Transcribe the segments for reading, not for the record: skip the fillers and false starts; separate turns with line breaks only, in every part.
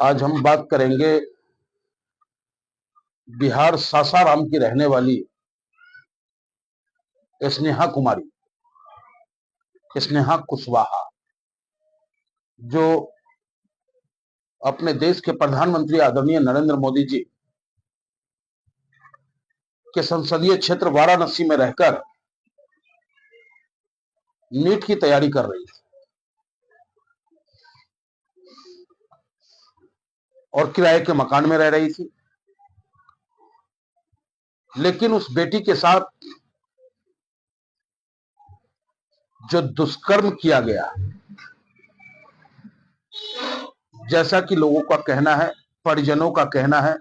आज हम बात करेंगे बिहार सासाराम की रहने वाली स्नेहा कुमारी, स्नेहा कुशवाहा, जो अपने देश के प्रधानमंत्री आदरणीय नरेंद्र मोदी जी के संसदीय क्षेत्र वाराणसी में रहकर नीट की तैयारी कर रही थी और किराए के मकान में रह रही थी। लेकिन उस बेटी के साथ जो दुष्कर्म किया गया, जैसा कि लोगों का कहना है, परिजनों का कहना है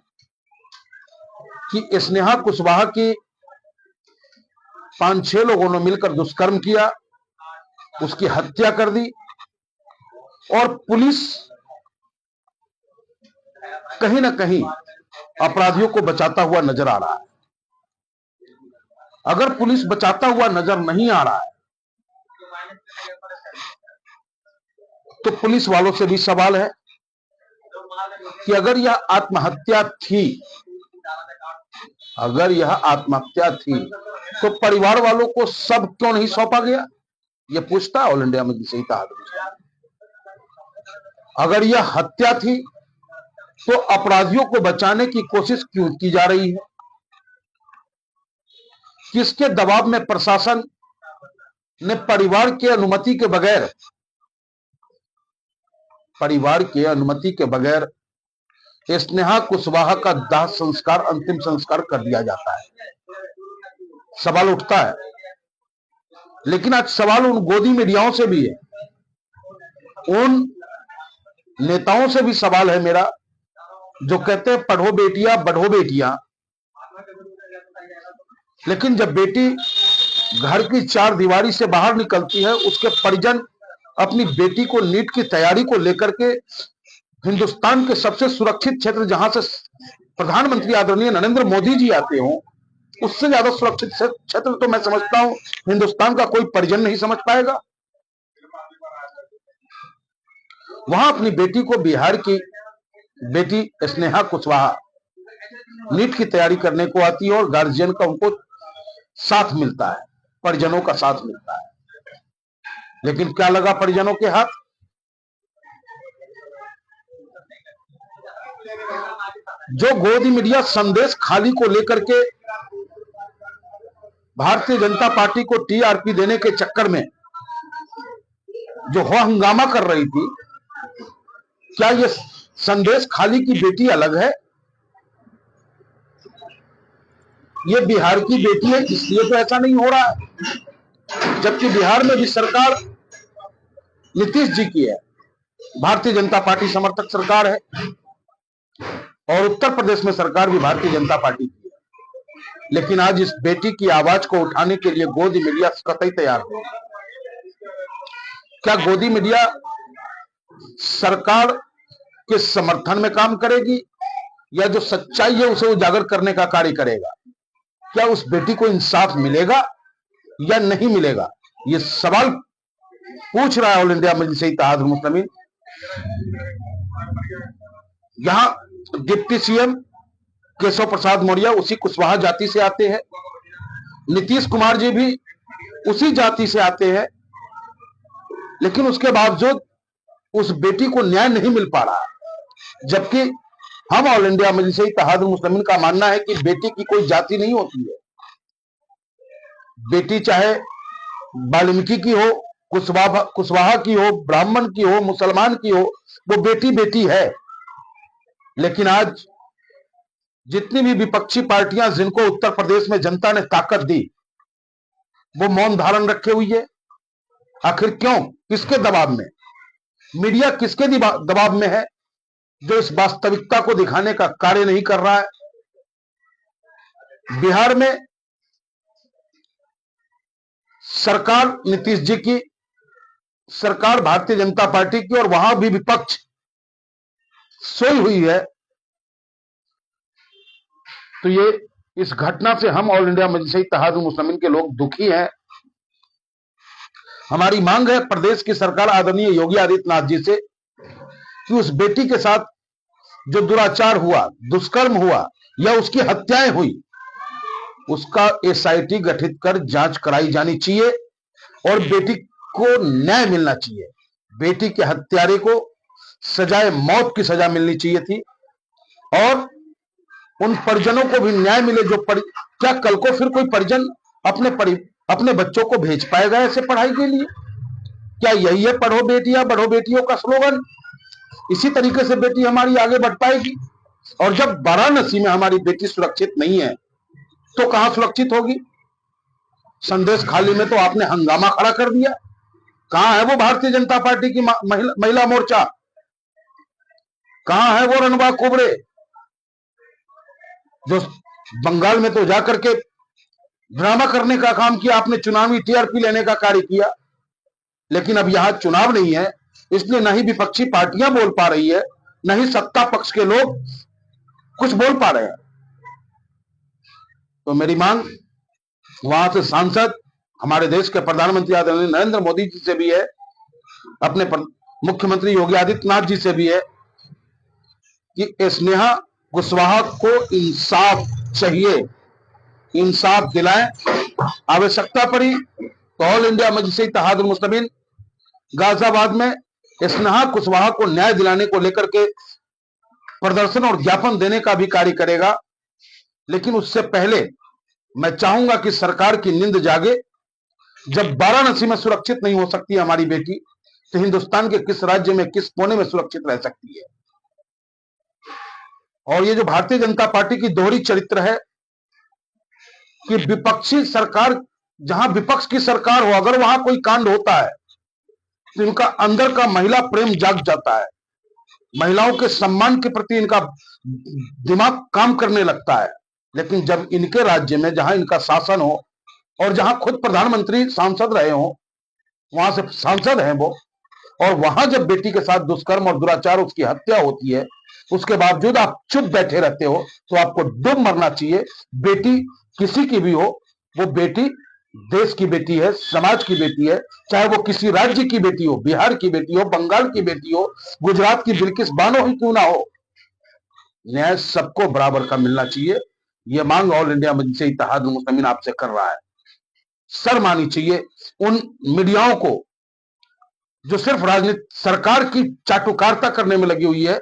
कि स्नेहा कुशवाहा की 5-6 लोगों ने मिलकर दुष्कर्म किया, उसकी हत्या कर दी और पुलिस कहीं ना कहीं अपराधियों को बचाता हुआ नजर आ रहा है। अगर पुलिस बचाता हुआ नजर नहीं आ रहा है तो पुलिस वालों से भी सवाल है कि अगर यह आत्महत्या थी तो परिवार वालों को सब क्यों नहीं सौंपा गया? यह पूछता है ऑल इंडिया मजलिस ए इत्तेहाद। अगर यह हत्या थी तो अपराधियों को बचाने की कोशिश क्यों की जा रही है? किसके दबाव में प्रशासन ने परिवार के अनुमति के बगैर स्नेहा कुशवाहा का दाह संस्कार, अंतिम संस्कार कर दिया जाता है? सवाल उठता है। लेकिन आज सवाल उन गोदी मीडियाओं से भी है, उन नेताओं से भी सवाल है मेरा, जो कहते हैं पढ़ो बेटियां बढ़ो बेटियां, लेकिन जब बेटी घर की 4 दीवारी से बाहर निकलती है, उसके परिजन अपनी बेटी को नीट की तैयारी को लेकर के हिंदुस्तान के सबसे सुरक्षित क्षेत्र, जहां से प्रधानमंत्री आदरणीय नरेंद्र मोदी जी आते हो, उससे ज्यादा सुरक्षित क्षेत्र तो मैं समझता हूं हिंदुस्तान का कोई परिजन नहीं समझ पाएगा। वहां अपनी बेटी को, बिहार की बेटी स्नेहा कुशवाहा नीट की तैयारी करने को आती है और गार्जियन का उनको साथ मिलता है, परिजनों का साथ मिलता है। लेकिन क्या लगा परिजनों के हाथ? जो गोदी मीडिया संदेश खाली को लेकर के भारतीय जनता पार्टी को टीआरपी देने के चक्कर में जो हो हंगामा कर रही थी, क्या ये संदेश खाली की बेटी अलग है? ये बिहार की बेटी है, इसलिए तो ऐसा नहीं हो रहा है। जबकि बिहार में भी सरकार नीतीश जी की है, भारतीय जनता पार्टी समर्थक सरकार है, और उत्तर प्रदेश में सरकार भी भारतीय जनता पार्टी की है। लेकिन आज इस बेटी की आवाज को उठाने के लिए गोदी मीडिया कतई तैयार नहीं। क्या गोदी मीडिया सरकार के समर्थन में काम करेगी या जो सच्चाई है उसे उजागर करने का कार्य करेगा? क्या उस बेटी को इंसाफ मिलेगा या नहीं मिलेगा? ये सवाल पूछ रहा है ऑल इंडिया मजलिस ए इत्तेहाद मुस्लिमीन। यहां डिप्टी सीएम केशव प्रसाद मौर्य उसी कुशवाहा जाति से आते हैं, नीतीश कुमार जी भी उसी जाति से आते हैं, लेकिन उसके बावजूद उस बेटी को न्याय नहीं मिल पा रहा। जबकि हम ऑल इंडिया मजलिस ए इत्तेहाद मुस्लिमीन का मानना है कि बेटी की कोई जाति नहीं होती है। बेटी चाहे वाल्मीकि की हो, कुशवाहा की हो, ब्राह्मण की हो, मुसलमान की हो, वो बेटी बेटी है। लेकिन आज जितनी भी विपक्षी पार्टियां, जिनको उत्तर प्रदेश में जनता ने ताकत दी, वो मौन धारण रखे हुई है। आखिर क्यों? किसके दबाव में? मीडिया किसके दबाव में है जो इस वास्तविकता को दिखाने का कार्य नहीं कर रहा है? बिहार में सरकार नीतीश जी की, सरकार भारतीय जनता पार्टी की, और वहां भी विपक्ष सोई हुई है। तो ये इस घटना से हम ऑल इंडिया मजलिस ए इत्तेहाद मुस्लिमीन के लोग दुखी हैं। हमारी मांग है प्रदेश की सरकार आदरणीय योगी आदित्यनाथ जी से कि उस बेटी के साथ जो दुराचार हुआ, दुष्कर्म हुआ या उसकी हत्याएं हुई, उसका एसआईटी गठित कर जांच कराई जानी चाहिए और बेटी को न्याय मिलना चाहिए। बेटी के हत्यारे को सजाए मौत की सजा मिलनी चाहिए थी और उन परिजनों को भी न्याय मिले जो क्या कल को फिर कोई परिजन अपने बच्चों को भेज पाएगा ऐसे पढ़ाई के लिए? क्या यही है पढ़ो बेटियां बढ़ो बेटियों का स्लोगन? इसी तरीके से बेटी हमारी आगे बढ़ पाएगी। और जब वाराणसी में हमारी बेटी सुरक्षित नहीं है तो कहां सुरक्षित होगी? संदेश खाली में तो आपने हंगामा खड़ा कर दिया। कहां है वो भारतीय जनता पार्टी की महिला मोर्चा? कहां है वो रणबा कुबड़े जो बंगाल में तो जाकर के ड्रामा करने का काम किया? आपने चुनावी टीआरपी लेने का कार्य किया, लेकिन अब यहां चुनाव नहीं है, इसलिए न ही विपक्षी पार्टियां बोल पा रही है, न ही सत्ता पक्ष के लोग कुछ बोल पा रहे हैं। तो मेरी मांग वहां से सांसद, हमारे देश के प्रधानमंत्री आदरणीय नरेंद्र मोदी जी से भी है, अपने मुख्यमंत्री योगी आदित्यनाथ जी से भी है कि स्नेहा कुशवाहा को इंसाफ चाहिए, इंसाफ दिलाएं। आवश्यकता पड़ी तो ऑल इंडिया मजलिस इत्तेहादुल मुस्लिमीन गाजियाबाद में स्नेहा कुशवाहा को न्याय दिलाने को लेकर के प्रदर्शन और ज्ञापन देने का भी कार्य करेगा। लेकिन उससे पहले मैं चाहूंगा कि सरकार की नींद जागे। जब वाराणसी में सुरक्षित नहीं हो सकती है हमारी बेटी, तो हिंदुस्तान के किस राज्य में, किस कोने में सुरक्षित रह सकती है? और ये जो भारतीय जनता पार्टी की दोहरी चरित्र है कि विपक्षी सरकार, जहां विपक्ष की सरकार हो, अगर वहां कोई कांड होता है तो इनका अंदर का महिला प्रेम जाग जाता है, महिलाओं के सम्मान के प्रति इनका दिमाग काम करने लगता है। लेकिन जब इनके राज्य में, जहां इनका शासन हो और जहां खुद प्रधानमंत्री सांसद रहे हो, वहां से सांसद हैं वो, और वहां जब बेटी के साथ दुष्कर्म और दुराचार, उसकी हत्या होती है, उसके बावजूद आप चुप बैठे रहते हो, तो आपको डूब मरना चाहिए। बेटी किसी की भी हो, वो बेटी देश की बेटी है, समाज की बेटी है, चाहे वो किसी राज्य की बेटी हो, बिहार की बेटी हो, बंगाल की बेटी हो, गुजरात की बिल्किस बानो ही क्यों ना हो, न्याय सबको बराबर का मिलना चाहिए। ये मांग ऑल इंडिया मजलिस इत्तेहादुल मुस्लिमीन आपसे कर रहा है। शर्म आनी चाहिए उन मीडियाओं को जो सिर्फ राजनीति, सरकार की चाटुकारिता करने में लगी हुई है।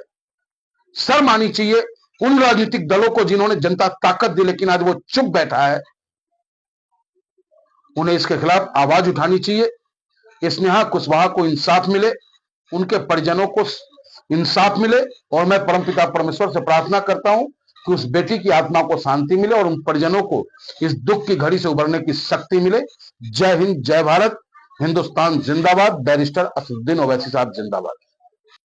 शर्म आनी चाहिए उन राजनीतिक दलों को जिन्होंने जनता ताकत दी लेकिन आज वो चुप बैठा है। उन्हें इसके खिलाफ आवाज उठानी चाहिए। स्नेहा कुशवाहा को इंसाफ मिले, उनके परिजनों को इंसाफ मिले, और मैं परमपिता परमेश्वर से प्रार्थना करता हूं कि उस बेटी की आत्मा को शांति मिले और उन परिजनों को इस दुख की घड़ी से उबरने की शक्ति मिले। जय हिंद, जय भारत, हिंदुस्तान जिंदाबाद। बैरिस्टर असदुद्दीन ओवैसी साहब जिंदाबाद।